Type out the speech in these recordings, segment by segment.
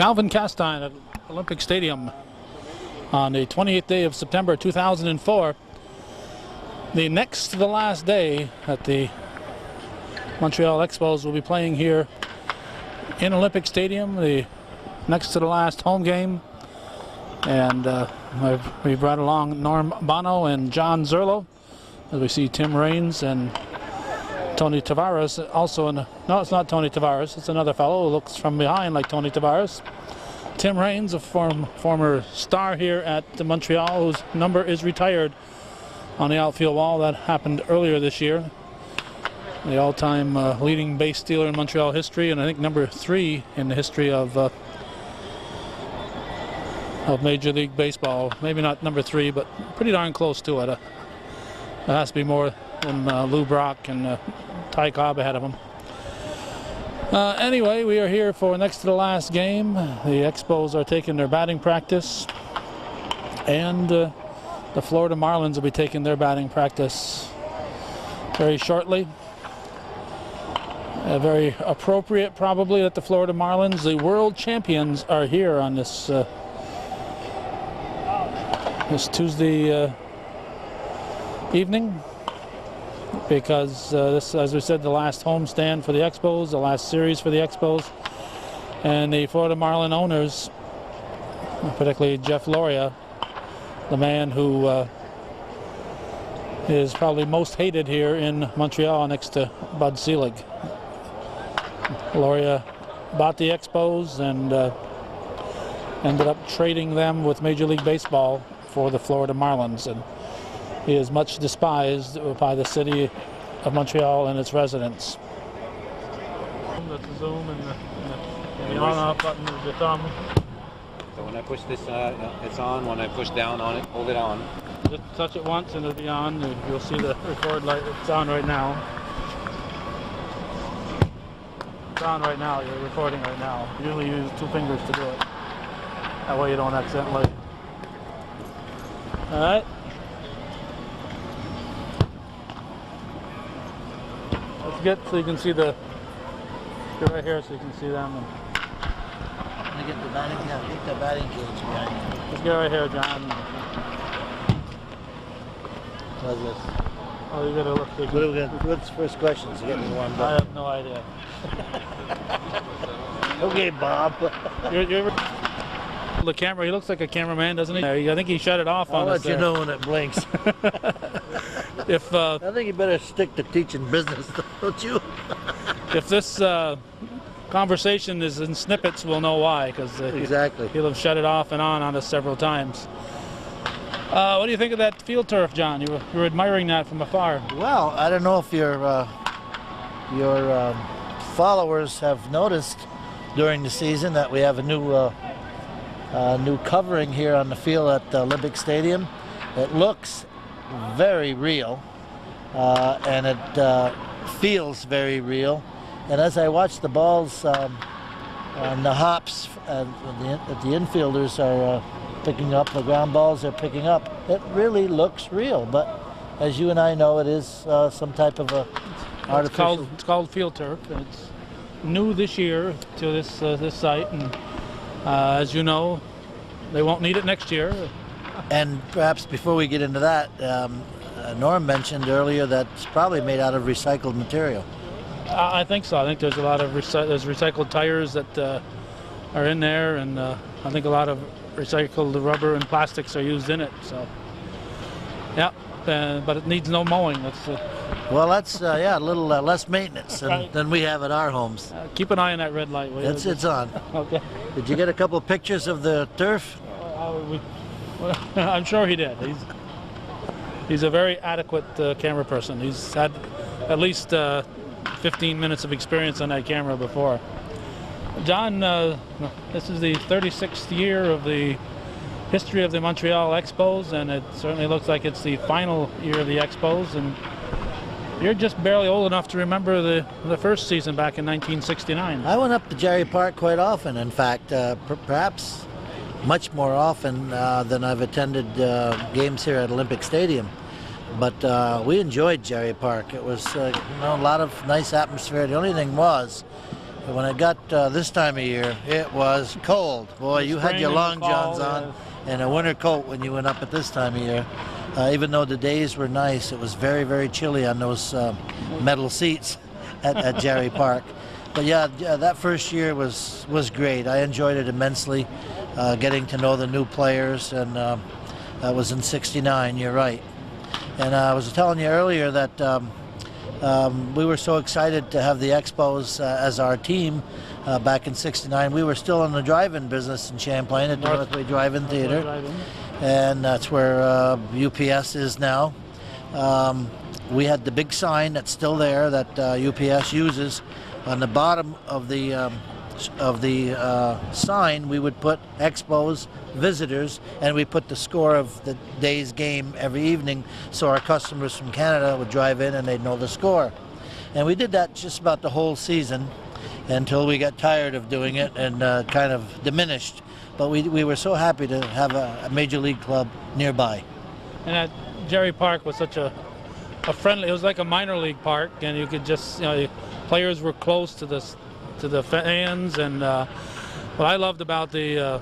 Calvin Castine at Olympic Stadium on the 28th day of September 2004. The next to the last day that the Montreal Expos will be playing here in Olympic Stadium, the next to the last home game. And we brought along Norm Bono and John Zerlo, as we see Tim Raines and Tony Tavares also in the, no, it's not Tony Tavares, it's another fellow who looks from behind like Tony Tavares. Tim Raines, a former star here at Montreal, whose number is retired on the outfield wall. That happened earlier this year. The all-time leading base stealer in Montreal history, and I think number 3 in the history of Major League Baseball. Maybe not number 3, but pretty darn close to it. It has to be more than Lou Brock and Ty Cobb ahead of him. Anyway, we are here for next to the last game. The Expos are taking their batting practice, and the Florida Marlins will be taking their batting practice very shortly. Very appropriate, probably, that the Florida Marlins, the world champions, are here on this this Tuesday evening, because this, as we said, the last homestand for the Expos, the last series for the Expos, and the Florida Marlin owners, particularly Jeff Loria, the man who is probably most hated here in Montreal next to Bud Selig. Loria bought the Expos and ended up trading them with Major League Baseball for the Florida Marlins, and he is much despised by the city of Montreal and its residents. The zoom and the on-off button with your thumb. So when I push this, it's on. When I push down on it, hold it on. Just touch it once and it'll be on. You'll see the record light. It's on right now. It's on right now. You're recording right now. Usually use 2 fingers to do it. That way you don't accidentally. All right. Let's get so you can see the. Get right here so you can see them. And get the batting, yeah, get the batting cage behind you. Let's get right here, John. How's this? Oh, you gotta look. What's the first questions? You getting warmed I up? have no idea. Okay, Bob. You're the camera. He looks like a cameraman, doesn't he? I think he shut it off on us. I'll let you know when it blinks. If I think you better stick to teaching business, don't you? if this conversation is in snippets, we'll know why, because exactly. He'll have shut it off and on us several times. What do you think of that field turf, John? You were admiring that from afar. Well, I don't know if your followers have noticed during the season that we have a new covering here on the field at Olympic Stadium. It looks very real, and it feels very real. And as I watch the balls and the hops that the infielders are picking up, the ground balls they're picking up, it really looks real. But as you and I know, it is some type of a artificial. It's called field turf, and it's new this year to this site. And as you know, they won't need it next year. And perhaps before we get into that, Norm mentioned earlier that it's probably made out of recycled material. I think so. I think there's a lot of there's recycled tires that are in there, and I think a lot of recycled rubber and plastics are used in it. So, yeah, but it needs no mowing. Well, that's yeah, a little less maintenance than we have at our homes. Keep an eye on that red light. It's on. Okay. Did you get a couple of pictures of the turf? I'm sure he did. He's a very adequate camera person. He's had at least 15 minutes of experience on that camera before. John, this is the 36th year of the history of the Montreal Expos, and it certainly looks like it's the final year of the Expos. And you're just barely old enough to remember the first season back in 1969. I went up to Jerry Park quite often. In fact, perhaps much more often than I've attended games here at Olympic Stadium. But we enjoyed Jerry Park. It was a lot of nice atmosphere. The only thing was, when it got this time of year, it was cold. Boy, you had your long johns on and a winter coat when you went up at this time of year. Even though the days were nice, it was very, very chilly on those metal seats at Jerry Park. But yeah, that first year was great. I enjoyed it immensely, getting to know the new players, and that was in '69, you're right. And I was telling you earlier that we were so excited to have the Expos as our team back in '69. We were still in the drive-in business in Champlain at the Northway Drive-In Theater, and that's where UPS is now. We had the big sign that's still there that UPS uses. On the bottom of the sign, we would put Expos, visitors, and we put the score of the day's game every evening, so our customers from Canada would drive in and they'd know the score. And we did that just about the whole season until we got tired of doing it and kind of diminished. But we were so happy to have a major league club nearby. And that Jerry Park was such a friendly, it was like a minor league park, and you could just, players were close to the fans. And what I loved about the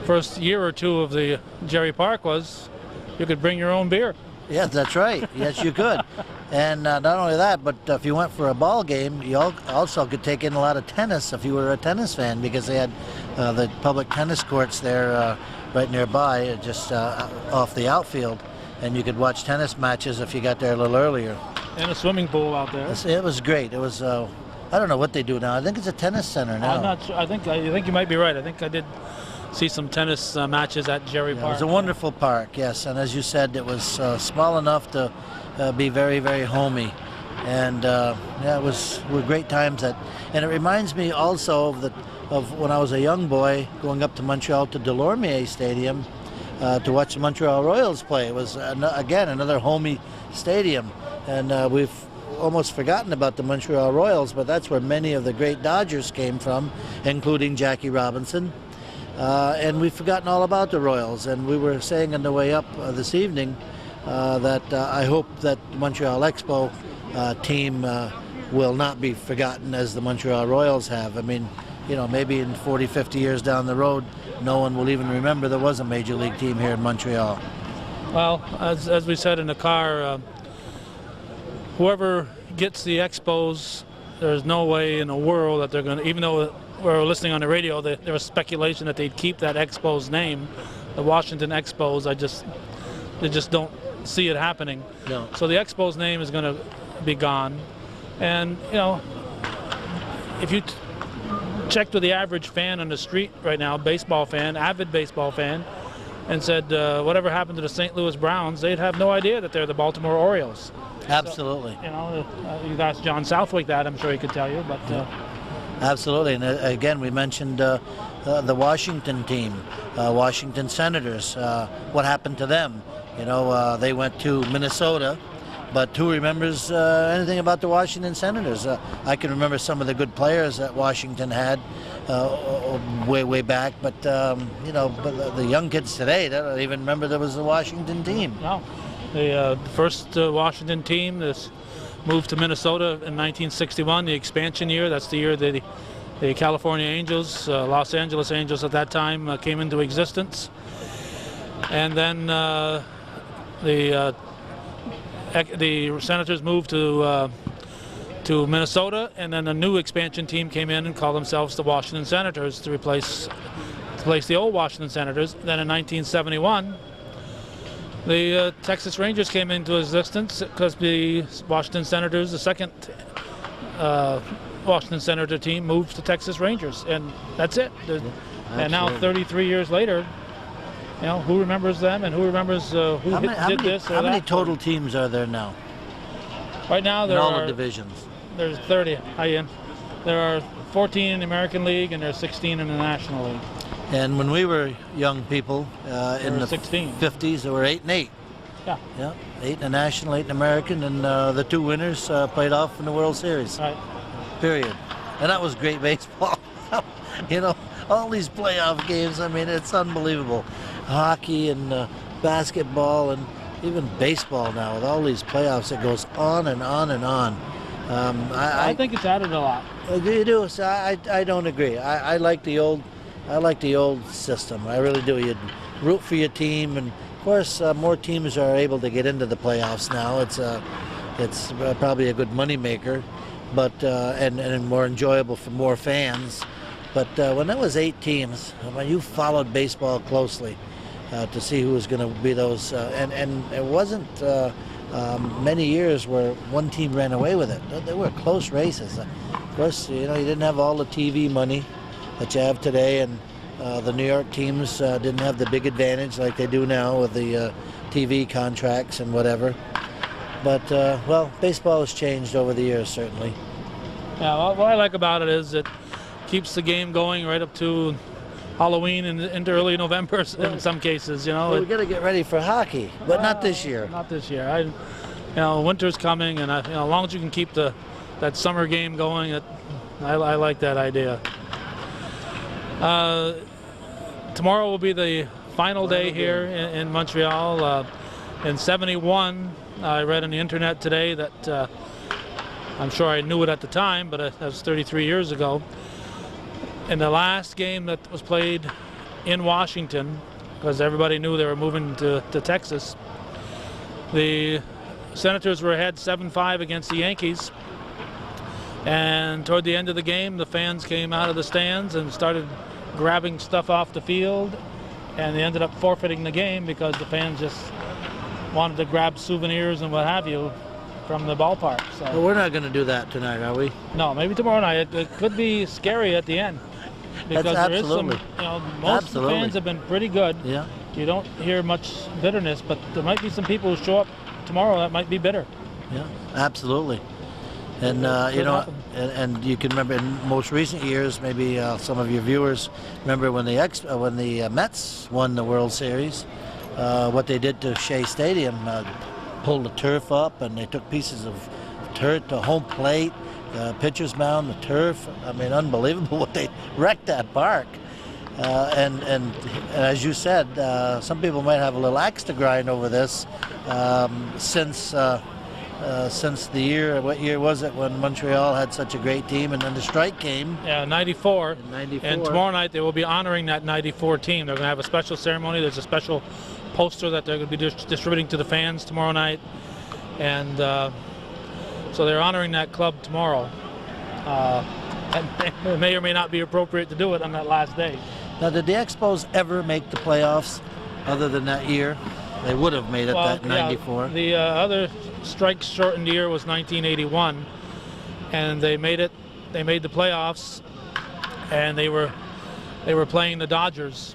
first year or two of the Jerry Park was you could bring your own beer. Yes, that's right. Yes, you could. And not only that, but if you went for a ball game, you also could take in a lot of tennis if you were a tennis fan, because they had the public tennis courts there right nearby, just off the outfield, and you could watch tennis matches if you got there a little earlier. And a swimming pool out there. It was great. It was, I don't know what they do now. I think it's a tennis center now. I'm not sure. I think you might be right. I think I did see some tennis matches at Jerry Park. It was a wonderful park, yes. And as you said, it was small enough to be very, very homey. And it were great times. And it reminds me also of when I was a young boy going up to Montreal to Delormier Stadium to watch the Montreal Royals play. It was, again, another homey stadium. And we've almost forgotten about the Montreal Royals, but that's where many of the great Dodgers came from, including Jackie Robinson. And we've forgotten all about the Royals. And we were saying on the way up this evening that I hope that the Montreal Expo team will not be forgotten as the Montreal Royals have. I mean, maybe in 40, 50 years down the road, no one will even remember there was a major league team here in Montreal. Well, as we said in the car, whoever gets the Expos, there's no way in the world that they're going to, even though we're listening on the radio, there was speculation that they'd keep that Expos name, the Washington Expos. They just don't see it happening. No. So the Expos name is going to be gone. And, if you checked with the average fan on the street right now, baseball fan, avid baseball fan, and said whatever happened to the St. Louis Browns, they'd have no idea that they're the Baltimore Orioles. Absolutely. So, you asked John Southwick that, I'm sure he could tell you. But Absolutely. And again, we mentioned the Washington team, Washington Senators. What happened to them? They went to Minnesota. But who remembers anything about the Washington Senators? I can remember some of the good players that Washington had way back, but but the young kids today, they don't even remember there was a Washington team. No, the first Washington team this moved to Minnesota in 1961, the expansion year. That's the year that the California Angels, Los Angeles Angels at that time, came into existence, and then the Senators moved to Minnesota, and then a new expansion team came in and called themselves the Washington Senators to replace the old Washington Senators. Then in 1971, the Texas Rangers came into existence because the Washington Senators, the second Washington Senator team, moved to Texas Rangers, and that's it. And now 33 years later, who remembers them and who remembers who did this or that? How many total teams are there now? Right now there in all are the divisions. There's 30. Hi, Ian. There are 14 in the American League and there's 16 in the National League. And when we were young people in the 16. 50s, there were 8 and 8. Yeah. 8 in the National, 8 in American, and the two winners played off in the World Series. Right. Period. And that was great baseball. All these playoff games, I mean, it's unbelievable. Hockey and basketball and even baseball now with all these playoffs, it goes on and on and on. I think it's added a lot. You do. So I don't agree. I like the old system. I really do. You'd root for your team, and of course, more teams are able to get into the playoffs now. It's probably a good moneymaker, but and more enjoyable for more fans. But when there was 8 teams, you followed baseball closely to see who was going to be those, and it wasn't many years where one team ran away with it. They were close races. Of course, you didn't have all the TV money that you have today, and the New York teams didn't have the big advantage like they do now with the TV contracts and whatever. But, well, baseball has changed over the years, certainly. Yeah, what I like about it is it keeps the game going right up to Halloween and into early November in some cases, Well, we got to get ready for hockey, but not this year. Not this year. Winter's coming, and as long as you can keep that summer game going, I like that idea. Tomorrow will be the final day here in Montreal. In '71, I read on the internet today that I'm sure I knew it at the time, but that was 33 years ago. In the last game that was played in Washington, because everybody knew they were moving to Texas, the Senators were ahead 7-5 against the Yankees. And toward the end of the game, the fans came out of the stands and started grabbing stuff off the field, and they ended up forfeiting the game because the fans just wanted to grab souvenirs and what have you from the ballpark. So Well, we're not going to do that tonight, are we? no, maybe tomorrow night. It could be scary at the end because That's there is some. absolutely. Most of the fans have been pretty good. Yeah. You don't hear much bitterness, but there might be some people who show up tomorrow that might be bitter. Yeah, absolutely. And Could happen. and you can remember in most recent years, maybe some of your viewers remember when the Mets won the World Series, what they did to Shea Stadium, pulled the turf up, and they took pieces of turf to home plate, pitcher's mound, the turf. I mean, unbelievable what they wrecked that park. And as you said, some people might have a little axe to grind over this since the year, what year was it when Montreal had such a great team and then the strike came? Yeah, 94. In 94. And tomorrow night they will be honoring that 94 team. They're going to have a special ceremony. There's a special poster that they're going to be distributing to the fans tomorrow night. And so they're honoring that club tomorrow. And it may or may not be appropriate to do it on that last day. Now, did the Expos ever make the playoffs other than that year? They would have made it that 94. Yeah, the other strike-shortened year was 1981, and they made it. They made the playoffs, and they were playing the Dodgers,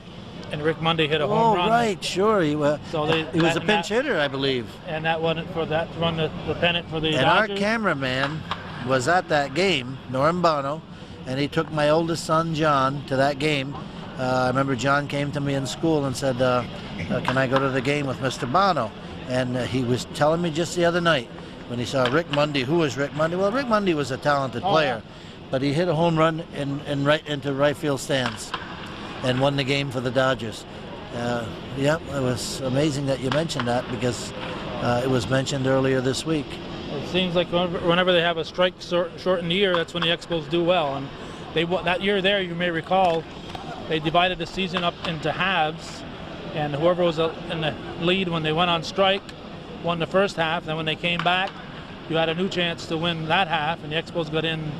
and Rick Mundy hit a home run. Oh, right, sure. He was a pinch hitter, I believe. And that won it for that run the pennant for the And Dodgers. our cameraman was at that game, Norm Bono, and he took my oldest son, John, to that game. I remember John came to me in school and said, can I go to the game with Mr. Bono? And he was telling me just the other night when he saw Rick Mundy. Who was Rick Mundy? Well, Rick Mundy was a talented player, but he hit a home run into right field stands and won the game for the Dodgers. Yeah, it was amazing that you mentioned that because it was mentioned earlier this week. It seems like whenever they have a strike-shortened year, that's when the Expos do well. And that year there, you may recall, they divided the season up into halves, and whoever was in the lead when they went on strike won the first half. Then when they came back, you had a new chance to win that half, and the Expos got in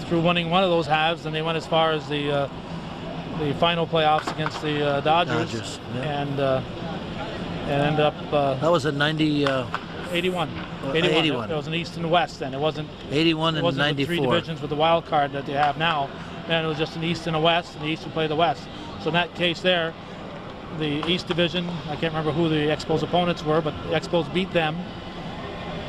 through winning one of those halves, and they went as far as the final playoffs against the Dodgers. Yeah. And ended up. That was in 81. 81. It was an East and West then. It wasn't 81 and 94. the three divisions with the wild card that they have now. Then it was just an East and a West, and the East would play the West. So in that case there, the East division, I can't remember who the Expos opponents were, but the Expos beat them.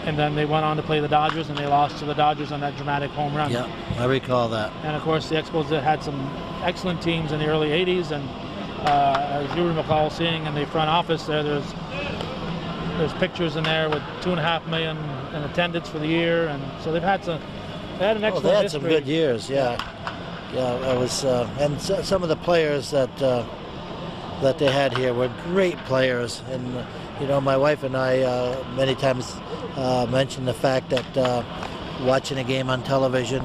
And then they went on to play the Dodgers, and they lost to the Dodgers on that dramatic home run. Yeah, I recall that. And of course, the Expos had some excellent teams in the early 80s, and as you recall seeing in the front office there's pictures in there with 2.5 million in attendance for the year, and so they had an excellent they had history. some good years, yeah. Yeah, it was, and some of the players that they had here were great players, and my wife and I many times mentioned the fact that watching a game on television,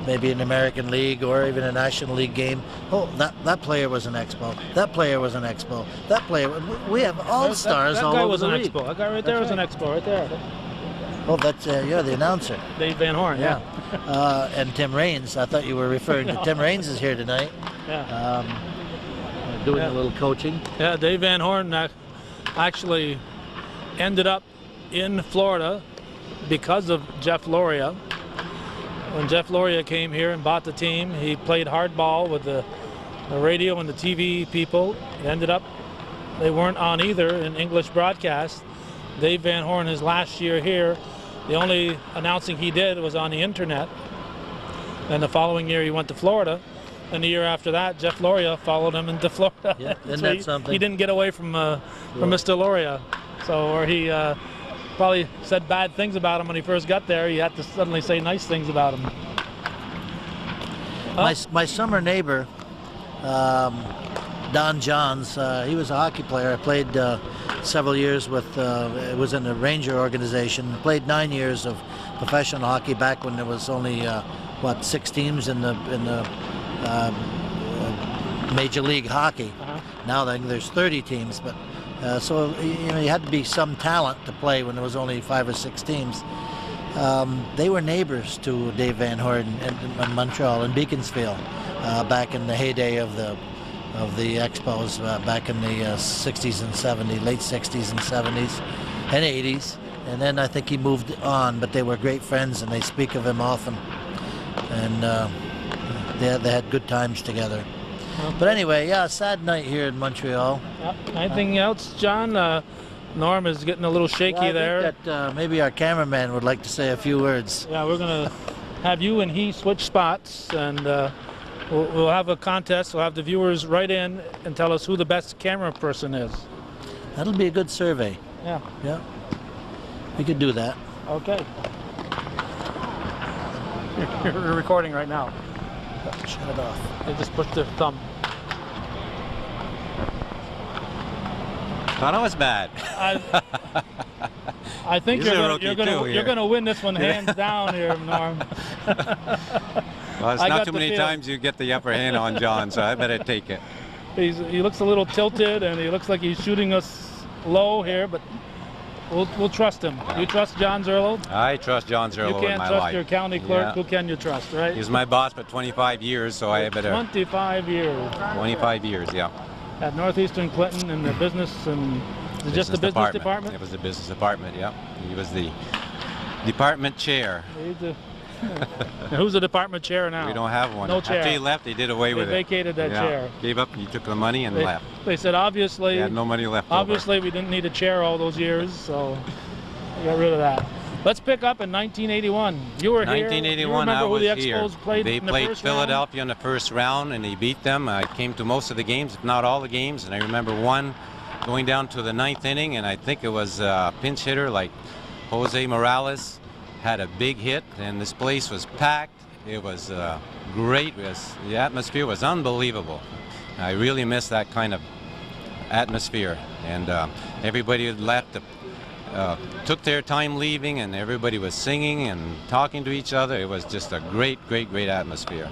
maybe an American League or even a National League game. Oh, that player was an Expo. That player was an Expo. That player. We have all stars all over the league. That guy was an Expo. That guy right there was an Expo, right there. Oh, that's you're the announcer. Dave Van Horn, yeah. And Tim Raines. I thought you were referring to Tim Raines is here tonight. Yeah. Doing a little coaching. Yeah, Dave Van Horn actually ended up in Florida because of Jeff Loria. When Jeff Loria came here and bought the team, he played hardball with the radio and the TV people. It ended up they weren't on either in English broadcast. Dave Van Horn, his last year here, the only announcing he did was on the internet. And the following year he went to Florida. And the year after that, Jeff Loria followed him into Florida. Yeah, isn't so that something? He didn't get away from Mr. Loria. So, or he probably said bad things about him when he first got there. He had to suddenly say nice things about him. My summer neighbor, Don Johns, he was a hockey player. I played several years with, it was in the Ranger organization. Played 9 years of professional hockey back when there was only, 6 teams in the Major League Hockey. Now there's 30 teams, but so you had to be some talent to play when there was only 5 or 6 teams. They were neighbors to Dave Van Horn in Montreal and Beaconsfield back in the heyday of the Expos back in the 60s and 70s, late 60s and 70s and 80s. And then I think he moved on, but they were great friends and they speak of him often. And they had good times together. But anyway, yeah, sad night here in Montreal. Anything else, John? Norm is getting a little shaky there. I think that maybe our cameraman would like to say a few words. Yeah, we're going to have you and he switch spots, and we'll have a contest. We'll have the viewers write in and tell us who the best camera person is. That'll be a good survey. Yeah. Yeah. We could do that. Okay. You're recording right now. Shut it off. They just pushed their thumb. Thought I was bad. I think you're going to win this one hands down here, Norm. Well, it's not too many times you get the upper hand on John, so I better take it. He looks a little tilted, and he looks like he's shooting us low here, but we'll trust him. You trust John Zerlo? I trust John Zerlo in my life. You can't trust your county clerk. Yeah. Who can you trust, right? He's my boss for 25 years, so I better... 25 years. 25 years, yeah. At Northeastern Clinton in the business and... Just the business department? It was the business department, yeah. He was the department chair. Who's the department chair now? We don't have one. No chair. After he left, he did away with it. They vacated that chair. Gave up, he took the money and left. They said obviously... He had no money left Obviously we didn't need a chair all those years, so we got rid of that. Let's pick up in 1981. You were here. 1981, I was here. They played Philadelphia in the first round, and he beat them. I came to most of the games, if not all the games, and I remember one going down to the 9th inning, and I think it was a pinch hitter like Jose Morales had a big hit, and this place was packed. It was great. The atmosphere was unbelievable. I really miss that kind of atmosphere, and everybody had left. Took their time leaving, and everybody was singing and talking to each other. It was just a great, great, great atmosphere.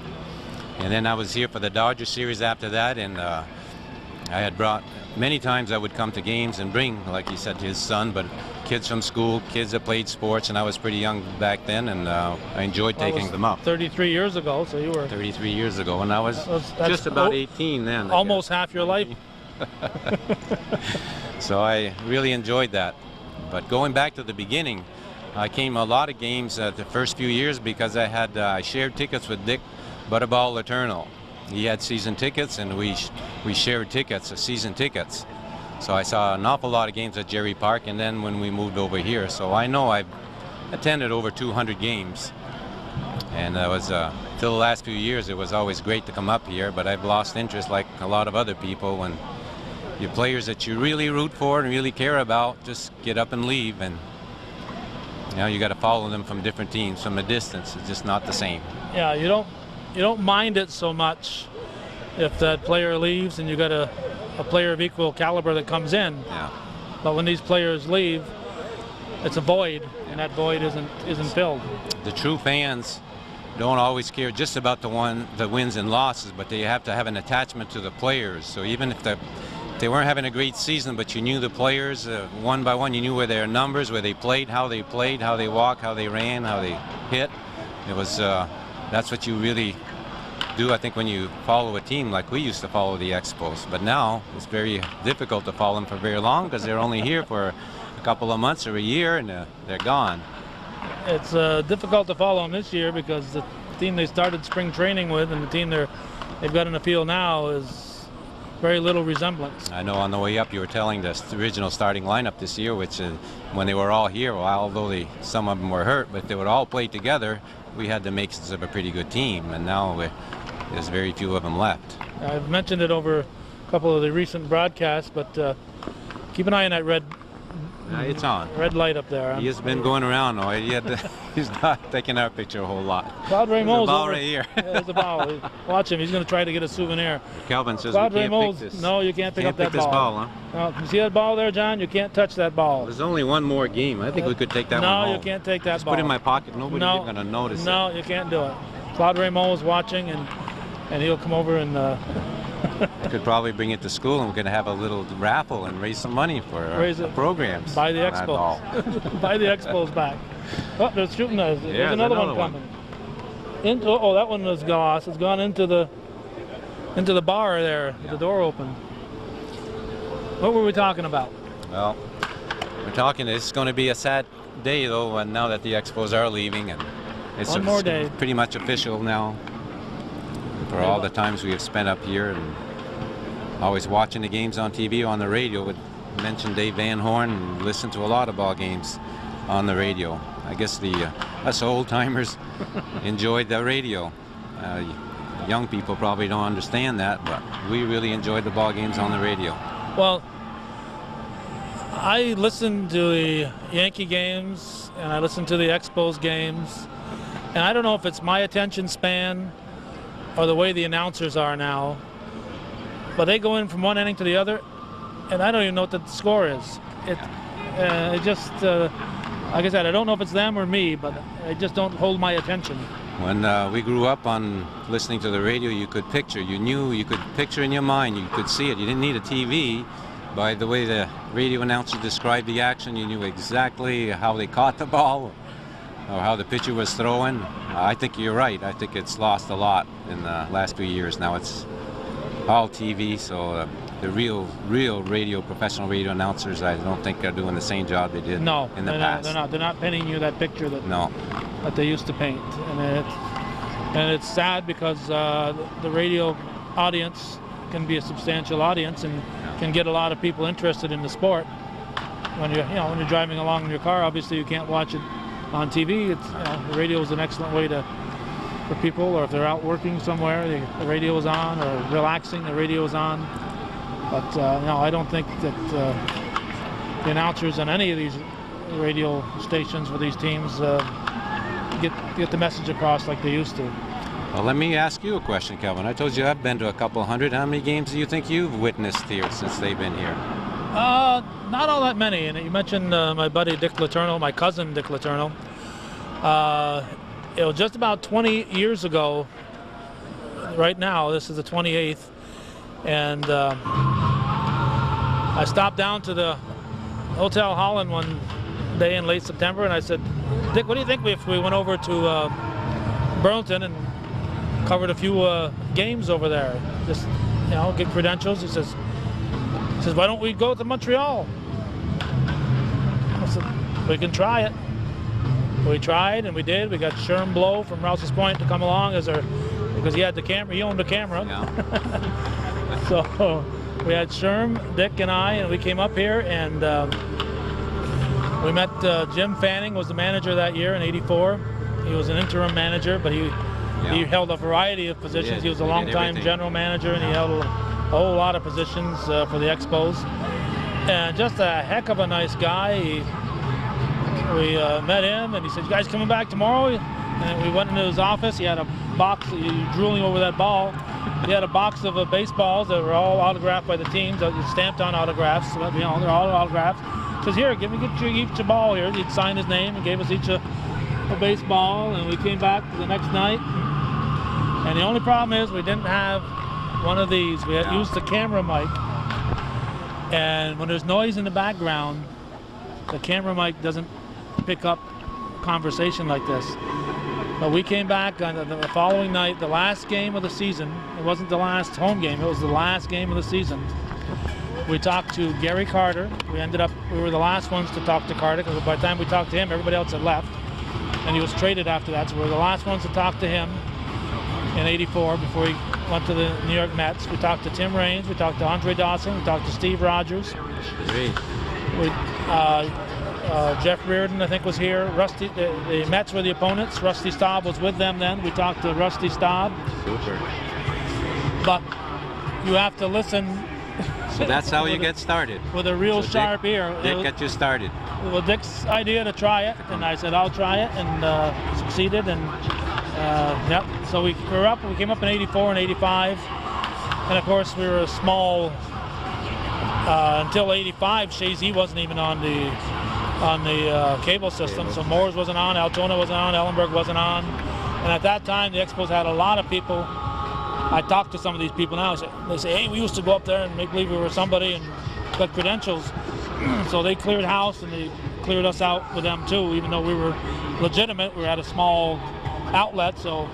And then I was here for the Dodger series after that, and I had brought many times I would come to games and bring, like he said, his son, but kids from school, kids that played sports, and I was pretty young back then, and I enjoyed taking them up. 33 years ago, so you were... 33 years ago, and I was just about 18 then. Almost half your life. So I really enjoyed that. But going back to the beginning, I came a lot of games the first few years because I had shared tickets with Dick Butterball Eternal. He had season tickets, and we shared tickets, season tickets. So I saw an awful lot of games at Jerry Park, and then when we moved over here. So I know I've attended over 200 games. And that was, till the last few years, it was always great to come up here, but I've lost interest like a lot of other people when your players that you really root for and really care about just get up and leave, and you got to follow them from different teams from a distance. It's just not the same. Yeah, you don't mind it so much if that player leaves and you got a player of equal caliber that comes in. Yeah. But when these players leave, it's a void, and that void isn't filled. The true fans don't always care just about the wins and losses, but they have to have an attachment to the players. So even if they weren't having a great season, but you knew the players one by one, you knew where their numbers, where they played, how they walked, how they ran, how they hit. It was that's what you really do, I think, when you follow a team like we used to follow the Expos. But now it's very difficult to follow them for very long because they're only here for a couple of months or a year, and they're gone. It's difficult to follow them this year because the team they started spring training with and the team they've got in the field now is very little resemblance. I know on the way up you were telling the original starting lineup this year, which when they were all here, well, although some of them were hurt, but they would all play together, we had the makings of a pretty good team, and now there's very few of them left. I've mentioned it over a couple of the recent broadcasts, but keep an eye on that red It's on. red light up there. He has been going around. Oh, he's not taking our picture a whole lot. Claude There's a Rameau's ball over right here. Yeah, there's a ball. Watch him. He's going to try to get a souvenir. Calvin says Claude we can't Rameau's, pick this. no, you can't pick up that this ball, huh? No, you see that ball there, John? You can't touch that ball. There's only one more game. I think we could take that one home. No, you can't take that Just ball. put it in my pocket. Nobody's going to notice it. No, you can't do it. Claude Rameau is watching, and he'll come over and... We could probably bring it to school, and we're going to have a little raffle and raise some money for our programs. Buy the Expos. Buy the Expos back. Oh, they're shooting us. There's another one coming. Oh, that one was lost. It's gone into the bar there with the door open. What were we talking about? Well, we're talking. It's going to be a sad day, though, and now that the Expos are leaving, and it's more day. Pretty much official now. For all the times we have spent up here and always watching the games on TV, on the radio, would mention Dave Van Horn and listen to a lot of ball games on the radio. I guess us old timers enjoyed the radio. Young people probably don't understand that, but we really enjoyed the ball games on the radio. Well, I listen to the Yankee games and I listen to the Expos games, and I don't know if it's my attention span or the way the announcers are now, but they go in from one inning to the other, and I don't even know what the score is. It just, like I said, I don't know if it's them or me, but they just don't hold my attention. When we grew up on listening to the radio, you could picture, you could picture in your mind, you could see it. You didn't need a TV. By the way the radio announcer described the action, you knew exactly how they caught the ball or how the pitcher was throwing. I think you're right. I think it's lost a lot in the last few years. Now it's all TV, so the real professional radio announcers, I don't think are doing the same job they did in the past. They're not painting you that picture that they used to paint, and it's sad because the radio audience can be a substantial audience and can get a lot of people interested in the sport. When you're driving along in your car, obviously you can't watch it on TV. The radio is an excellent way for people, or if they're out working somewhere, the radio is on, or relaxing, the radio is on. But I don't think that the announcers on any of these radio stations for these teams get the message across like they used to. Well, let me ask you a question, Kelvin. I told you I've been to a couple hundred. How many games do you think you've witnessed here since they've been here? Not all that many. And you mentioned my buddy Dick Letourneau, my cousin Dick Letourneau. It was just about 20 years ago. Right now, this is the 28th, and I stopped down to the Hotel Holland one day in late September, and I said, Dick, what do you think if we went over to Burlington and covered a few games over there? Just get credentials. He says, why don't we go to Montreal? I said, we can try it. We tried, and we did. We got Sherm Blow from Rouse's Point to come along because he had the camera. He owned the camera. Yeah. So we had Sherm, Dick, and I, and we came up here, and we met Jim Fanning was the manager that year in '84. He was an interim manager, but he held a variety of positions. He was a long-time general manager, and he held a whole lot of positions for the Expos. And just a heck of a nice guy. We met him, and he said, "You guys coming back tomorrow?" And we went into his office. He had a box, drooling over that ball. He had a box of baseballs that were all autographed by the teams, stamped on autographs. They're all autographs. says, here, get you each a ball here. He'd sign his name and gave us each a baseball, and we came back the next night. And the only problem is we didn't have one of these. We had used the camera mic, and when there's noise in the background, the camera mic doesn't pick up conversation like this. But we came back on the following night, the last game of the season. It wasn't the last home game, it was the last game of the season. We talked to Gary Carter. We were the last ones to talk to Carter, because by the time we talked to him, everybody else had left. And he was traded after that, so we were the last ones to talk to him in '84 before he went to the New York Mets. We talked to Tim Raines, we talked to Andre Dawson, we talked to Steve Rogers. Jeff Reardon, I think, was here. Rusty, the Mets were the opponents. Rusty Staub was with them then. We talked to Rusty Staub. Super. But you have to listen. So that's how you get started. With a real sharp ear. Dick got you started. Well, Dick's idea to try it, and I said I'll try it, and succeeded. And yep. So we came up in '84 and '85, and of course we were a small. Until '85, Shazy wasn't even on the cable system, so Moores wasn't on, Altona wasn't on, Ellenberg wasn't on, and at that time the Expos had a lot of people. I talked to some of these people now. They say, hey, we used to go up there and make believe we were somebody and got credentials. So they cleared house and they cleared us out with them too, even though we were legitimate. We had a small outlet. So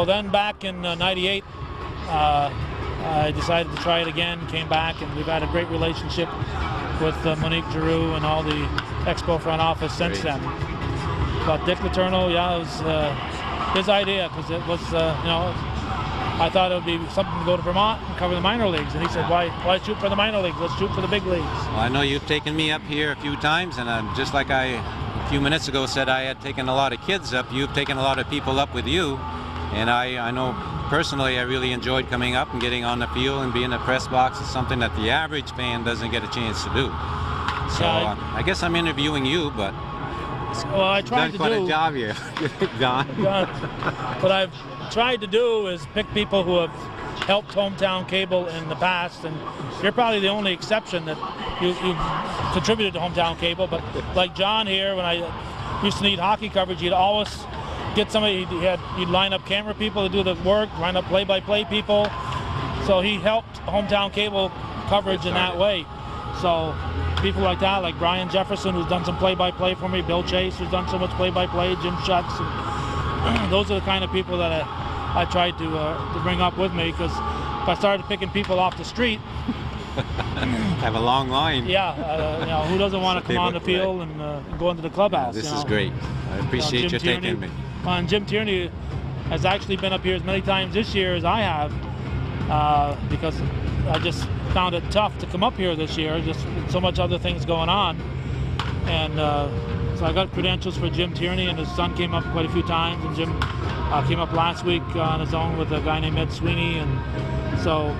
then back in '98, I decided to try it again, came back, and we've had a great relationship with Monique Giroux and all the Expo front office since then. But Dick Letourneau, it was his idea, because it was, I thought it would be something to go to Vermont and cover the minor leagues. And he said, why shoot for the minor leagues? Let's shoot for the big leagues. Well, I know you've taken me up here a few times, and just like I, a few minutes ago, said I had taken a lot of kids up, you've taken a lot of people up with you. And I know personally I really enjoyed coming up and getting on the field and being in the press box. Is something that the average fan doesn't get a chance to do. So I guess I'm interviewing you, but I tried done quite a job here, John. What I've tried to do is pick people who have helped Hometown Cable in the past, and you're probably the only exception that you contributed to Hometown Cable. But like John here, when I used to need hockey coverage, he'd always get somebody, he'd line up camera people to do the work, line up play-by-play people. So he helped Hometown Cable coverage in that way. So people like that, like Brian Jefferson, who's done some play-by-play for me, Bill Chase, who's done so much play-by-play, Jim Schutz. And those are the kind of people that I tried to bring up with me, because if I started picking people off the street, have a long line. Yeah, who doesn't want to come on the field and go into the clubhouse? This is great. I appreciate you taking me. And Jim Tierney has actually been up here as many times this year as I have, because I just found it tough to come up here this year, just so much other things going on. And so I got credentials for Jim Tierney, and his son came up quite a few times, and Jim came up last week on his own with a guy named Ed Sweeney. And so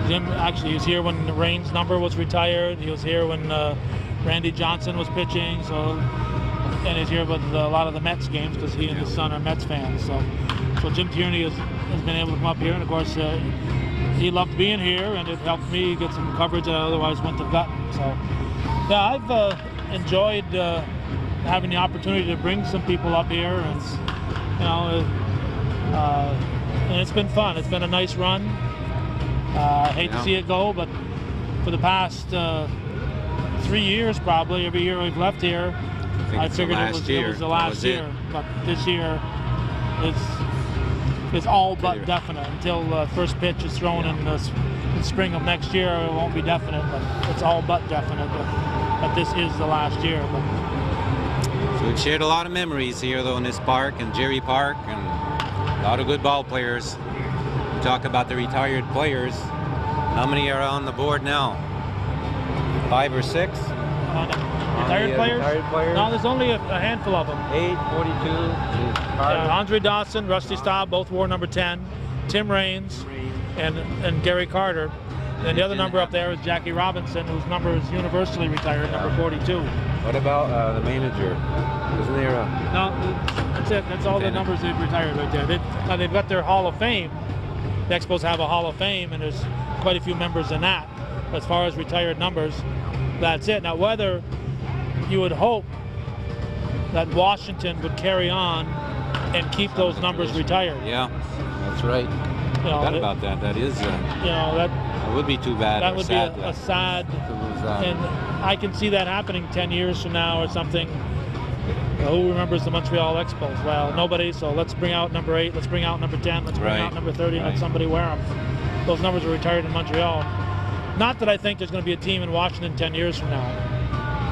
Jim actually was here when the Raines number was retired. He was here when Randy Johnson was pitching. And he's here with a lot of the Mets games, because he and his son are Mets fans. So Jim Tierney has been able to come up here, and of course he loved being here, and it helped me get some coverage that I otherwise wouldn't have gotten. So yeah, I've enjoyed having the opportunity to bring some people up here, and and it's been fun. It's been a nice run. I hate to see it go, but for the past 3 years, probably every year we've left here, I figured it was the last year. But this year is all but definite. Until first pitch is thrown in the spring of next year, it won't be definite, but it's all but definite that this is the last year. So we've shared a lot of memories here, though, in this park, and Jerry Park, and a lot of good ball players. We talk about the retired players. How many are on the board now? 5 or 6? Retired players? No, there's only a handful of them. 8, 42. Andre Dawson, Rusty Staub, both wore number 10. Tim Raines and Gary Carter. And the other number up there is Jackie Robinson, whose number is universally retired, number 42. What about the manager? Isn't there a... No, that's it. That's all the numbers they've retired right there. Now they've got their Hall of Fame. The Expos have a Hall of Fame, and there's quite a few members in that. as far as retired numbers, that's it. Now, whether you would hope that Washington would carry on and keep those numbers retired. Yeah, that's right. You know, Forgot about that. That is, you know, that would be too bad. that or would sad be a sad, to lose that. and I can see that happening 10 years from now or something. Who remembers the Montreal Expos? Well, nobody, so let's bring out number 8, let's bring out number 10, let's bring Right. out number 30, and let Right. somebody wear them. Those numbers are retired in Montreal. Not that I think there's going to be a team in Washington 10 years from now.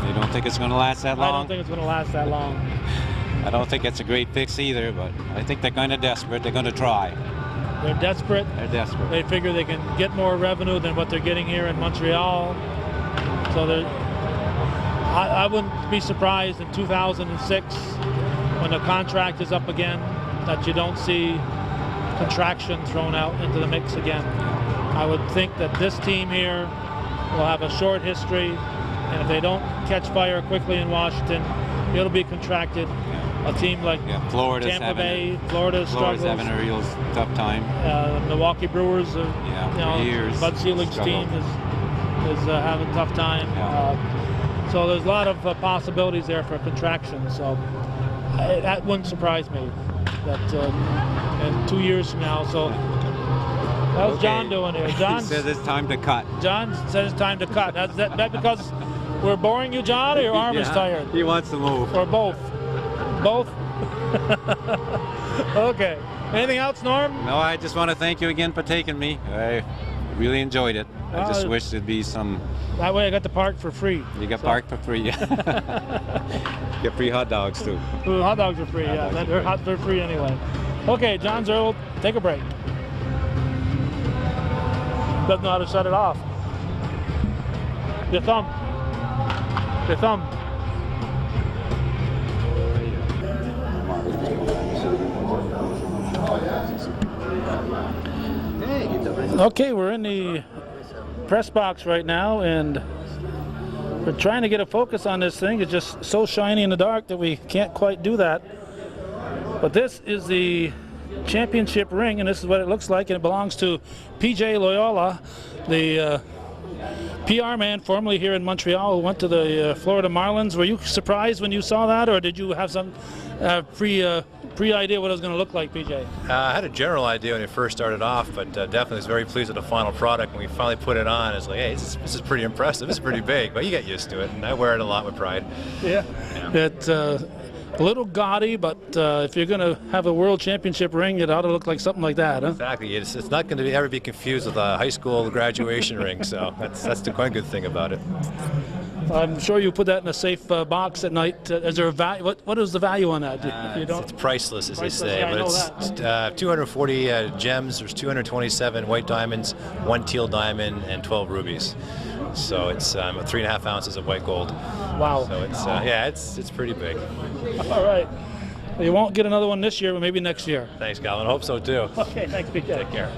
You don't think it's going to last that long? I don't think it's going to last that long. I don't think it's a great fix either, but I think they're kind of desperate. They're going to try. They're desperate. They're desperate. They figure they can get more revenue than what they're getting here in Montreal. So I wouldn't be surprised in 2006 when the contract is up again that you don't see contraction thrown out into the mix again. I would think that this team here will have a short history, and if they don't catch fire quickly in Washington, it'll be contracted. A team like Florida's Tampa Bay, Florida Florida's struggles. having a real tough time. Milwaukee Brewers, for years, Bud Selig's team is having a tough time. Yeah. So there's a lot of possibilities there for contraction. So that wouldn't surprise me that in 2 years from now. So how's John doing here? John He says it's time to cut. John says it's time to cut. That because we're boring you, John, or your arm is tired? He wants to move. Or both? Both? Okay. Anything else, Norm? No, I just want to thank you again for taking me. I really enjoyed it. I just wish there'd be some... That way I got to park for free. You get parked for free. Get free hot dogs, too. Ooh, hot dogs are free, yeah. They're free anyway. Okay, John's old. Take a break. Doesn't know how to shut it off. Your thumb. Your thumb. Okay, we're in the press box right now, and we're trying to get a focus on this thing. It's just so shiny in the dark that we can't quite do that. But this is the championship ring, and this is what it looks like, and it belongs to PJ Loyola, the PR man formerly here in Montreal, who went to the Florida Marlins. Were you surprised when you saw that, or did you have some pre-idea what it was going to look like, PJ? I had a general idea when it first started off, but definitely was very pleased with the final product. When we finally put it on, it's like, hey, this is pretty impressive. This is pretty big, but you get used to it, and I wear it a lot with pride. Yeah. It's a little gaudy, but if you're going to have a world championship ring, it ought to look like something like that, huh? Exactly. It's not going to ever be confused with a high school graduation ring, so that's the quite good thing about it. I'm sure you put that in a safe box at night. Is there a value? What is the value on that? You don't? It's priceless, as Priceless, they say. yeah, I but know it's 240 gems. There's 227 white diamonds, 1 teal diamond, and 12 rubies. So it's 3.5 ounces of white gold. Wow. So it's pretty big. All right. You won't get another one this year, but maybe next year. Thanks, Calvin. Hope so too. Okay, thanks, PJ. Take care.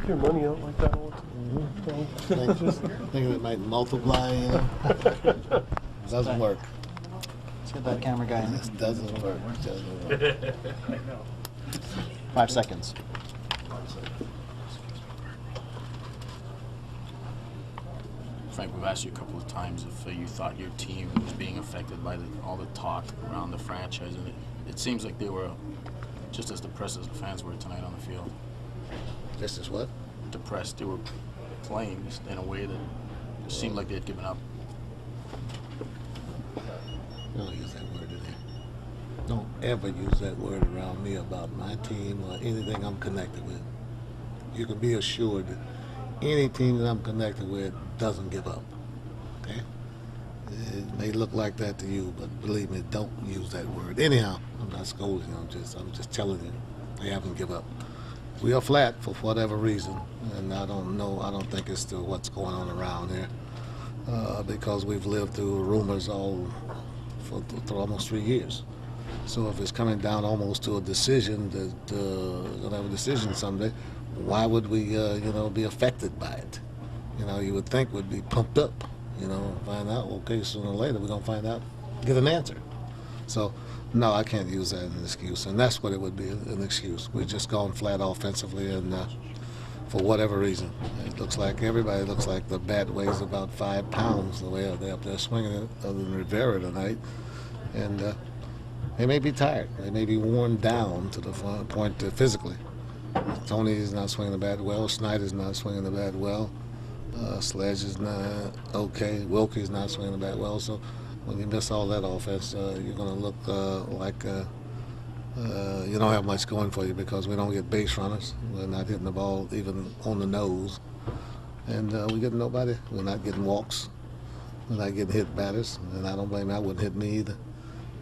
Your money out like that all the time. Thinking it might multiply, you know? Doesn't work. Let's get that camera guy in. This doesn't work. Doesn't work. 5 seconds. Frank, we've asked you a couple of times if you thought your team was being affected by all the talk around the franchise, and it seems like they were just as depressed as the fans were tonight on the field. This is what? Depressed. They were playing just in a way that it seemed like they had given up. Don't use that word today. Don't ever use that word around me about my team or anything I'm connected with. You can be assured that any team that I'm connected with doesn't give up. Okay? It may look like that to you, but believe me, don't use that word. Anyhow, I'm not scolding. I'm just telling you, they haven't given up. We are flat for whatever reason, and I don't think it's to what's going on around here, because we've lived through rumors for almost 3 years. So if it's coming down almost to a decision that gonna have a decision someday, why would we be affected by it? you would think would be pumped up, find out, okay, sooner or later we're going to find out, get an answer. So, no, I can't use that as an excuse, and that's what it would be, an excuse. We're just going flat offensively, and for whatever reason, everybody looks like the bat weighs about 5 pounds the way they're up there swinging it, other than Rivera tonight. And they may be tired. They may be worn down to the point physically. Tony's not swinging the bat well. Snyder's not swinging the bat well. Sledge is not okay. Wilkie's not swinging the bat well. So when you miss all that offense, you're going to look like you don't have much going for you, because we don't get base runners. We're not hitting the ball even on the nose. And we're getting nobody. We're not getting walks. We're not getting hit batters. And I don't blame that. Wouldn't hit me either,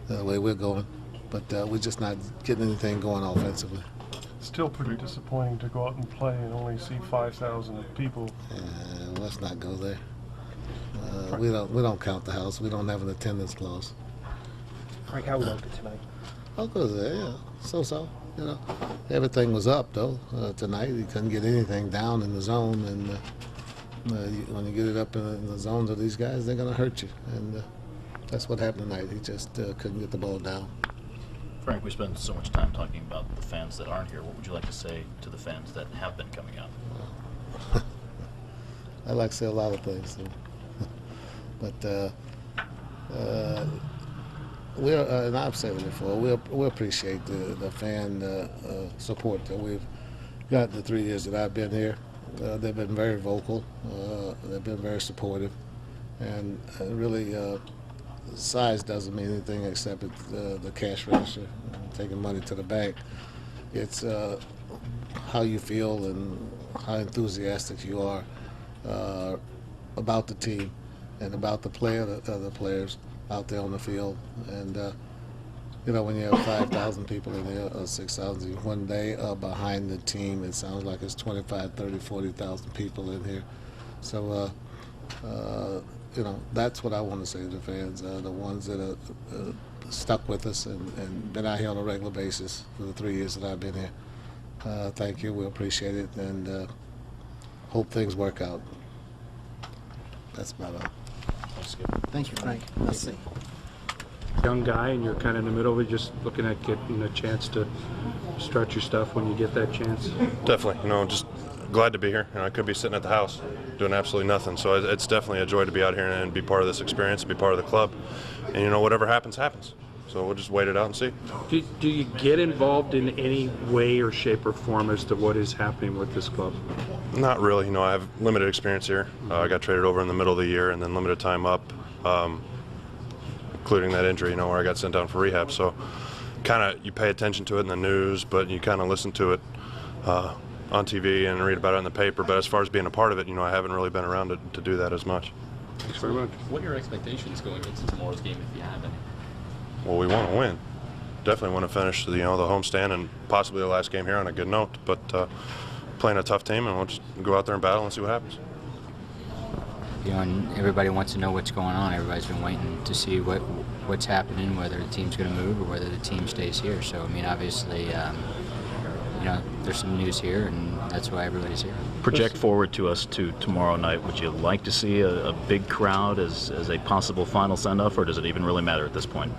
the way we're going. But we're just not getting anything going offensively. Still pretty disappointing to go out and play and only see 5,000 people. Let's not go there. We don't count the house. We don't have an attendance clause. Frank, how was it tonight? Oh, good. Yeah, so. Everything was up though tonight. You couldn't get anything down in the zone, and when you get it up in the zones of these guys, they're gonna hurt you. And that's what happened tonight. He just couldn't get the ball down. Frank, we spend so much time talking about the fans that aren't here. What would you like to say to the fans that have been coming out? I like to say a lot of things, so. But and I've said it before, we appreciate the fan support that we've got the 3 years that I've been here. They've been very vocal. They've been very supportive, and really. Size doesn't mean anything except the cash register, taking money to the bank. It's how you feel and how enthusiastic you are about the team and about the players out there on the field. And when you have 5,000 people in there, or 6,000, when they are behind the team, it sounds like it's 25, 30, 40,000 people in here. So. That's what I want to say to the fans, the ones that are stuck with us and been out here on a regular basis for the 3 years that I've been here. Thank you. We appreciate it, and hope things work out. That's about all. Thank you, Frank. Merci. Young guy, and you're kind of in the middle of it, just looking at getting a chance to start your stuff when you get that chance. Definitely, just glad to be here. I could be sitting at the house doing absolutely nothing. So it's definitely a joy to be out here and be part of this experience, be part of the club. And whatever happens, happens. So we'll just wait it out and see. Do you get involved in any way or shape or form as to what is happening with this club? Not really. I have limited experience here. I got traded over in the middle of the year and then limited time up, including that injury, where I got sent down for rehab. So kind of you pay attention to it in the news, but you kind of listen to it on TV and read about it in the paper. But as far as being a part of it, I haven't really been around to do that as much. Thanks very much. What are your expectations going into tomorrow's game, if you have any? Well, we want to win. Definitely want to finish the homestand and possibly the last game here on a good note. But playing a tough team, and we'll just go out there and battle and see what happens. And everybody wants to know what's going on. Everybody's been waiting to see what's happening, whether the team's going to move or whether the team stays here. So, obviously, there's some news here, and that's why everybody's here. Project forward to us to tomorrow night. Would you like to see a big crowd as a possible final send-off, or does it even really matter at this point?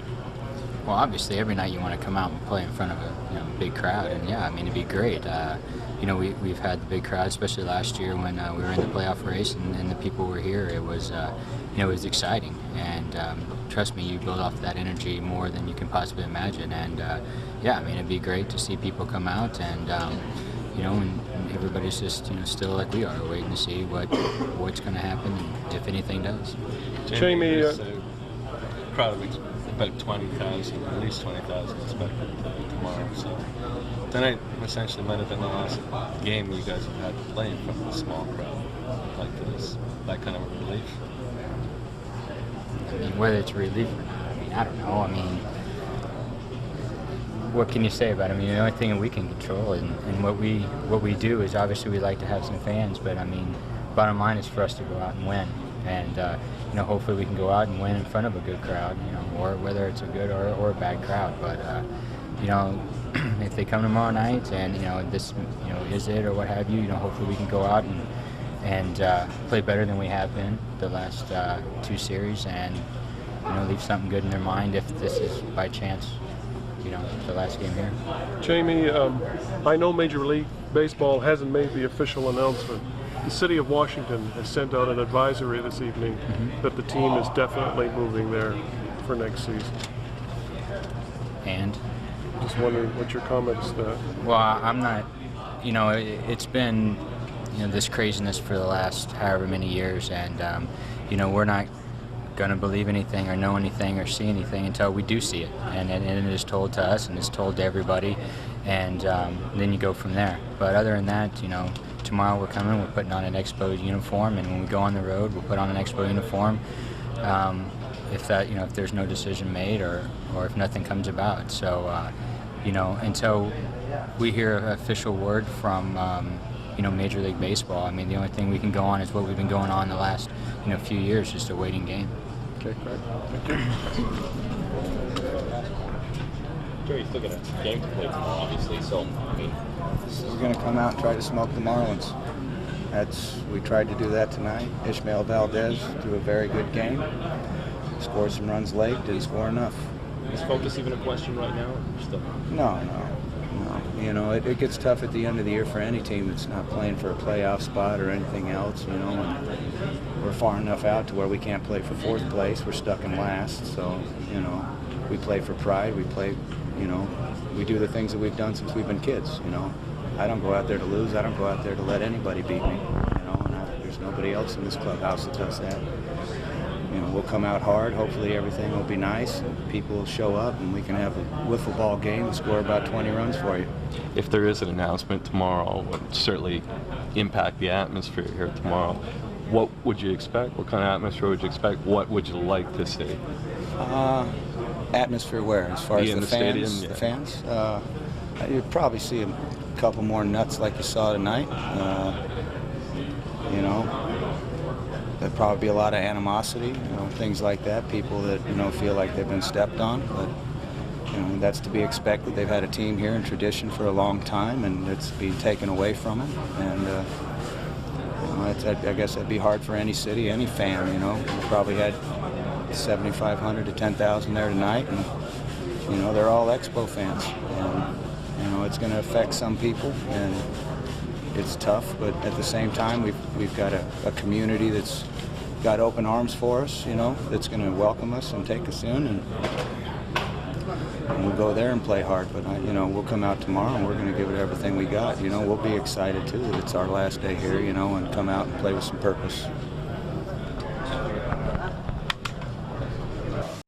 Well, obviously, every night you want to come out and play in front of a big crowd, and yeah, it'd be great. We've had the big crowd, especially last year when we were in the playoff race, and the people were here. It was, it was exciting, and trust me, you build off that energy more than you can possibly imagine. And it'd be great to see people come out, and and everybody's just still like we are, waiting to see what's going to happen, and if anything does. Jamie, crowd of about 20,000, at least 20,000 expected tomorrow. So tonight essentially might have been the last game you guys have had playing from a small crowd like this. That kind of a relief. Whether it's relief or not, I don't know. What can you say about it? The only thing that we can control and what we do is obviously we like to have some fans, but bottom line is for us to go out and win. And hopefully we can go out and win in front of a good crowd, or whether it's a good or a bad crowd. But if they come tomorrow night and this is it or what have you, hopefully we can go out and play better than we have been the last 2 series, and leave something good in their mind if this is by chance the last game here. Jamie, I know Major League Baseball hasn't made the official announcement. The City of Washington has sent out an advisory this evening that the team is definitely moving there for next season. And? Just wondering what your comment is to that. Well, I'm not, it's been, this craziness for the last however many years, and, we're not going to believe anything or know anything or see anything until we do see it, and it is told to us and it's told to everybody, and then you go from there. But other than that, tomorrow we're coming, we're putting on an Expo uniform, and when we go on the road, we'll put on an Expo uniform. If there's no decision made or if nothing comes about. So, until we hear an official word from Major League Baseball, I mean, the only thing we can go on is what we've been going on the last few years, just a waiting game. Okay, great. Thank you. Jerry, you still got a game to play tomorrow, obviously. So, I mean, we're going to come out and try to smoke the Marlins. We tried to do that tonight. Ishmael Valdez threw a very good game. Scored some runs late, didn't score enough. Is focus even a question right now? Still? No. It gets tough at the end of the year for any team that's not playing for a playoff spot or anything else, and we're far enough out to where we can't play for 4th place. We're stuck in last, so, we play for pride. We play, we do the things that we've done since we've been kids, I don't go out there to lose. I don't go out there to let anybody beat me, and there's nobody else in this clubhouse that does that. We'll come out hard. Hopefully everything will be nice. People will show up, and we can have a wiffle ball game and score about 20 runs for you. If there is an announcement tomorrow, it would certainly impact the atmosphere here tomorrow. What would you expect? What kind of atmosphere would you expect? What would you like to see? Atmosphere where? As far as the fans? Stadium, yeah. The fans? You'd probably see a couple more nuts like you saw tonight. There'd probably be a lot of animosity, things like that. People that feel like they've been stepped on, but that's to be expected. They've had a team here in tradition for a long time, and it's being taken away from them. And I guess that'd be hard for any city, any fan. We probably had 7,500 to 10,000 there tonight, and they're all Expo fans. And it's going to affect some people, and it's tough, but at the same time, we've got a community that's got open arms for us, that's going to welcome us and take us in, and we'll go there and play hard. But we'll come out tomorrow and we're going to give it everything we got. We'll be excited too that it's our last day here, and come out and play with some purpose.